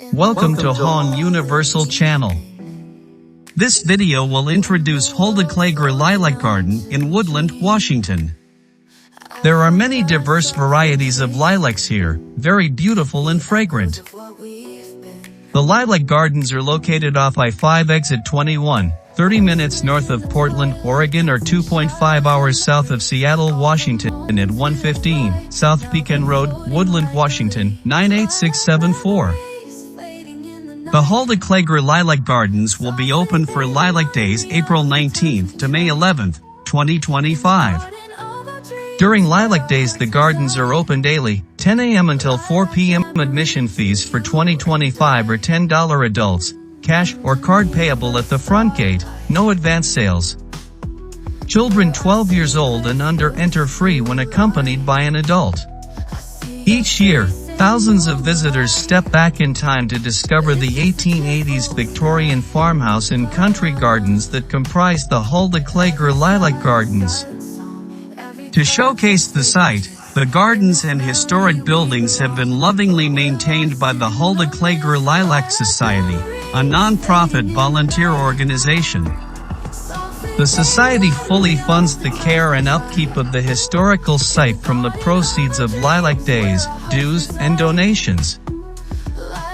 Welcome to Hong Universal Channel. This video will introduce Hulda Klager Lilac Garden in Woodland, Washington. There are many diverse varieties of lilacs here, very beautiful and fragrant. The lilac gardens are located off I-5 exit 21, 30 minutes north of Portland, Oregon or 2.5 hours south of Seattle, Washington at 115 South Pekin Road, Woodland, Washington, 98674. The Hulda Klager Lilac Gardens will be open for Lilac Days April 19th to May 11th, 2025. During Lilac Days the gardens are open daily, 10 a.m. until 4 p.m. Admission fees for 2025 are $10 adults, cash or card payable at the front gate, no advance sales. Children 12 years old and under enter free when accompanied by an adult. Each year, thousands of visitors step back in time to discover the 1880s Victorian farmhouse and country gardens that comprise the Hulda Klager Lilac Gardens. To showcase the site, the gardens and historic buildings have been lovingly maintained by the Hulda Klager Lilac Society, a non-profit volunteer organization. The society fully funds the care and upkeep of the historical site from the proceeds of Lilac Days, dues, and donations.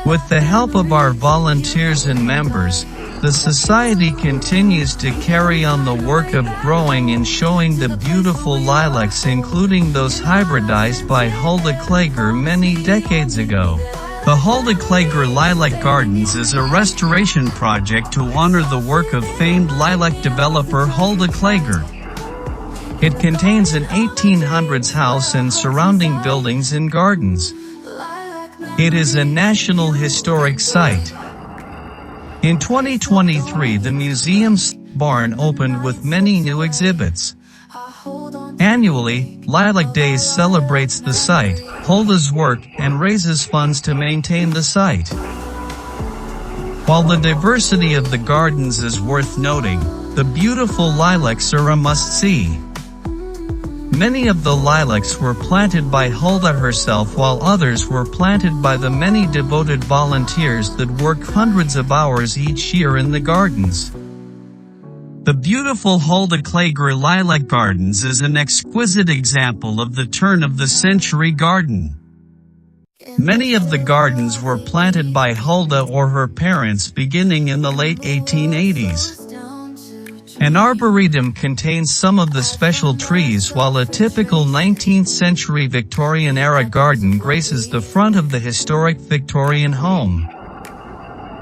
With the help of our volunteers and members, the society continues to carry on the work of growing and showing the beautiful lilacs, including those hybridized by Hulda Klager many decades ago. The Hulda Klager Lilac Gardens is a restoration project to honor the work of famed lilac developer Hulda Klager. It contains an 1800s house and surrounding buildings and gardens. It is a National Historic Site. In 2023 the museum's barn opened with many new exhibits. Annually, Lilac Days celebrates the site, Hulda's work, and raises funds to maintain the site. While the diversity of the gardens is worth noting, the beautiful lilacs are a must-see. Many of the lilacs were planted by Hulda herself while others were planted by the many devoted volunteers that work hundreds of hours each year in the gardens. The beautiful Hulda Klager Lilac Gardens is an exquisite example of the turn-of-the-century garden. Many of the gardens were planted by Hulda or her parents beginning in the late 1880s. An arboretum contains some of the special trees while a typical 19th-century Victorian-era garden graces the front of the historic Victorian home.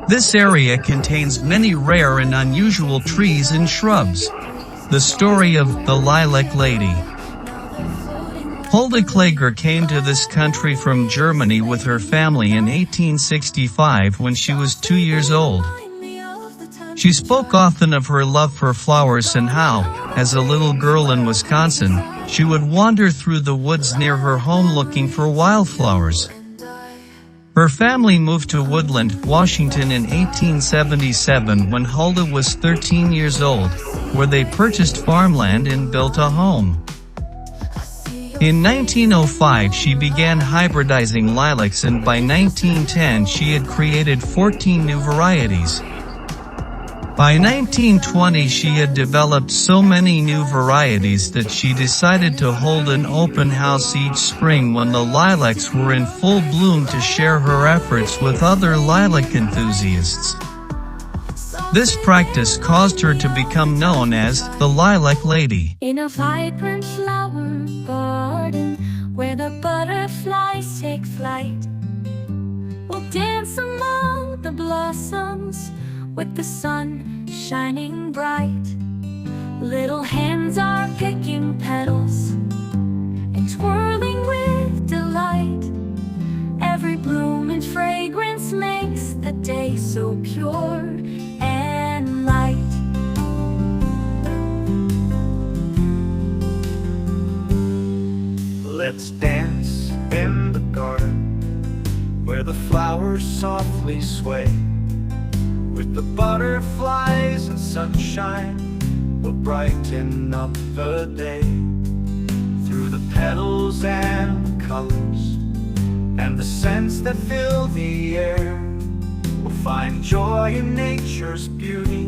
This area contains many rare and unusual trees and shrubs. The story of the Lilac Lady. Hulda Klager came to this country from Germany with her family in 1865 when she was 2 years old. She spoke often of her love for flowers and how, as a little girl in Wisconsin, she would wander through the woods near her home looking for wildflowers. Her family moved to Woodland, Washington in 1877 when Hulda was 13 years old, where they purchased farmland and built a home. In 1905 she began hybridizing lilacs and by 1910 she had created 14 new varieties. By 1920 she had developed so many new varieties that she decided to hold an open house each spring when the lilacs were in full bloom to share her efforts with other lilac enthusiasts. This practice caused her to become known as the Lilac Lady. In a vibrant flower garden where the butterflies take flight, we'll dance among the blossoms with the sun shining bright. Little hands are picking petals and twirling with delight. Every bloom and fragrance makes the day so pure and light. Let's dance in the garden where the flowers softly sway. With the butterflies and sunshine, we'll brighten up the day. Through the petals and the colors, and the scents that fill the air, find joy in nature's beauty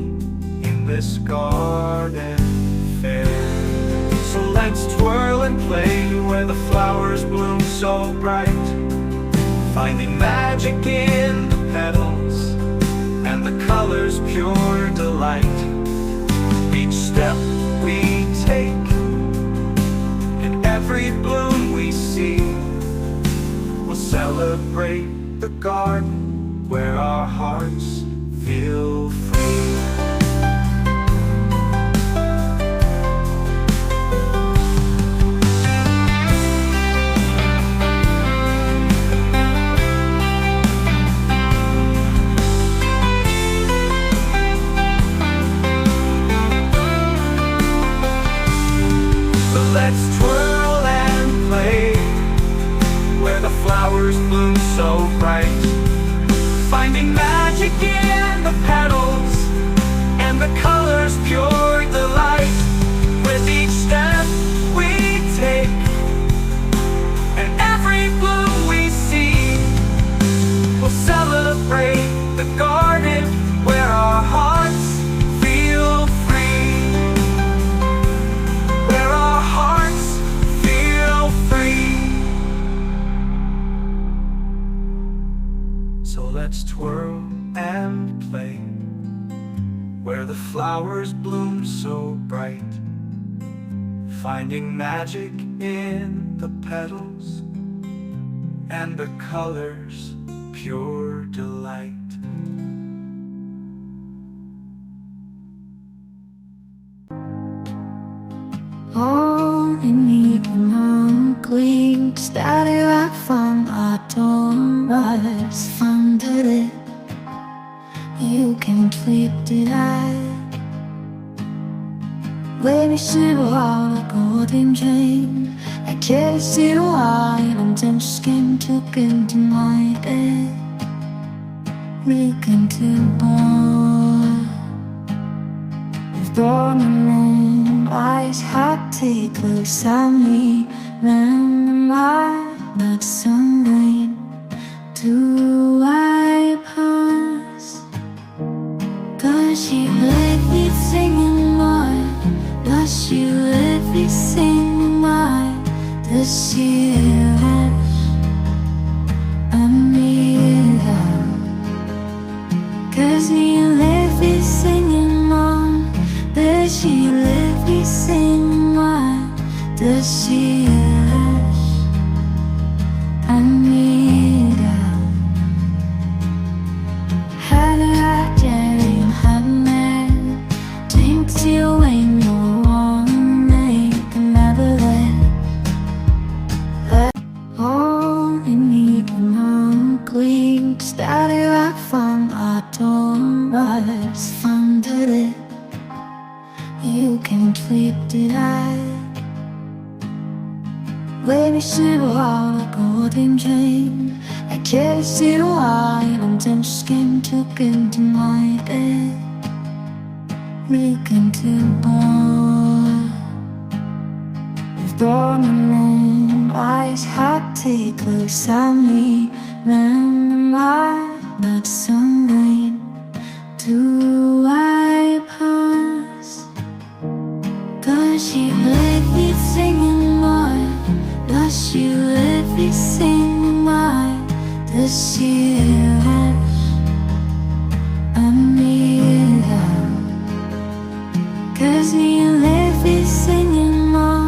in this garden fair. So let's twirl and play where the flowers bloom so bright, finding magic in the petals and the colors pure delight. Each step we take and every bloom we see will celebrate the garden where our hearts feel free. Let's twirl and play where the flowers bloom so bright, finding magic in the petals and the colors pure delight. With each step we take and every bloom we see, we'll celebrate the garden where our hearts feel free, where our hearts feel free. So let's twirl and play where the flowers bloom so bright, finding magic in the petals and the colors pure delight. All in evening gleam, steady rock from autumn rise, funded it. You complete delight. Baby, she wore a golden chain. I kissed you wine and then skin took into my bed. Look into born. Born alone, eyes hot, take close on me. When that sunlight to wipe us. Cause she let me singing more. Does she let me sing more? Does she wish I need her? Cause you let me singing more. Does she let me sing more? Does she wish I need her? Had I dream, had met, think till when no one make never let all in evening gleam, steady rock from autumn rise, funded it. You complete delight. Baby, she wore a golden chain. I kissed you wine and then skin took into my bed. Look into born. Born alone, eyes hot, take close on me. Remember that sunlight to wipe us. Cause she let me singing more. Does she let me sing more? Does she wish I need her? Cause you let me singing more.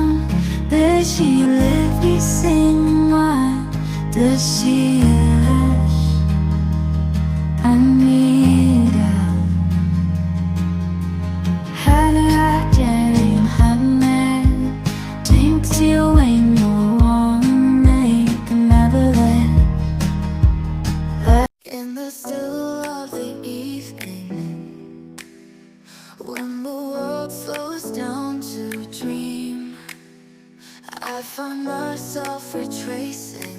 Does she let me sing more? Does she wish I need her? Had I dream, had met, think till when no one make never let. In the still of the evening, when the world slows down to dream, I find myself retracing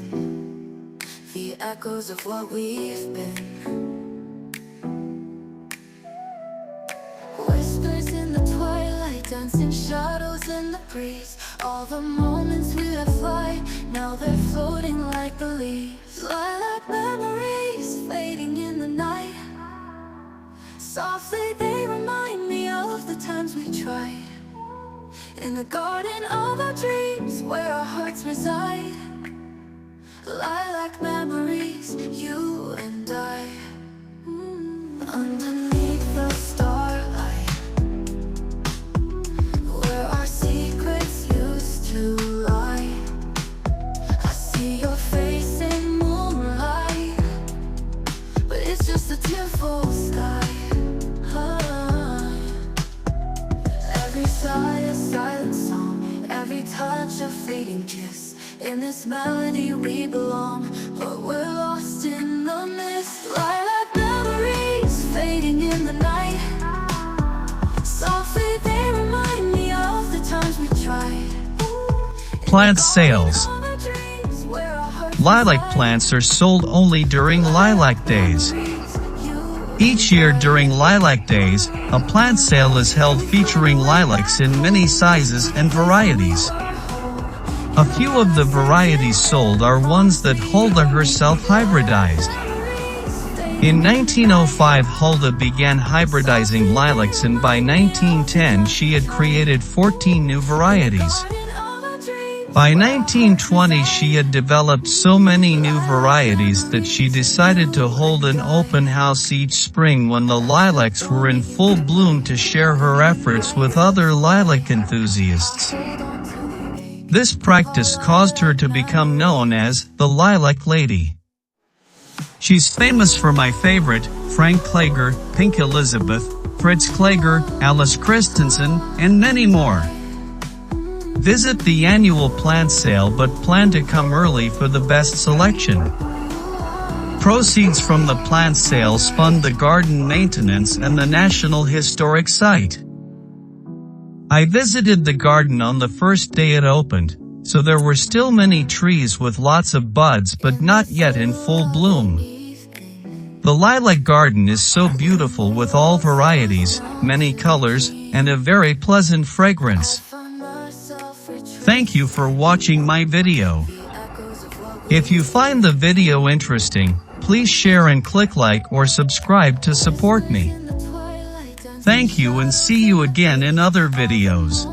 the echoes of what we've been. Whispers in the twilight, dancing shadows in the breeze. All the moments we let fly, now they're floating like the leaves. Lilac memories fading in the night. Softly they remind me of the times we tried, in the garden of our dreams where our hearts reside. Lilac memories, you and I, underneath the starlight, where our secrets used to lie. I see your face in moonlight, but it's just a tearful sky. Every sigh a silent song, every touch a fading kiss. In this melody we belong, but we're lost in the mist. Lilac memories fading in the night. Softly they remind me of the times we tried. Plant sales. Lilac plants are sold only during Lilac Days. Each year during Lilac Days, a plant sale is held featuring lilacs in many sizes and varieties. A few of the varieties sold are ones that Hulda herself hybridized. In 1905 Hulda began hybridizing lilacs, and by 1910 she had created 14 new varieties. By 1920 she had developed so many new varieties that she decided to hold an open house each spring when the lilacs were in full bloom to share her efforts with other lilac enthusiasts. This practice caused her to become known as the Lilac Lady. She's famous for my favorite, Frank Klager, Pink Elizabeth, Fritz Klager, Alice Christensen, and many more. Visit the annual plant sale, but plan to come early for the best selection. Proceeds from the plant sales fund the garden maintenance and the National Historic Site. I visited the garden on the first day it opened, so there were still many trees with lots of buds but not yet in full bloom. The lilac garden is so beautiful with all varieties, many colors, and a very pleasant fragrance. Thank you for watching my video. If you find the video interesting, please share and click like or subscribe to support me. Thank you and see you again in other videos.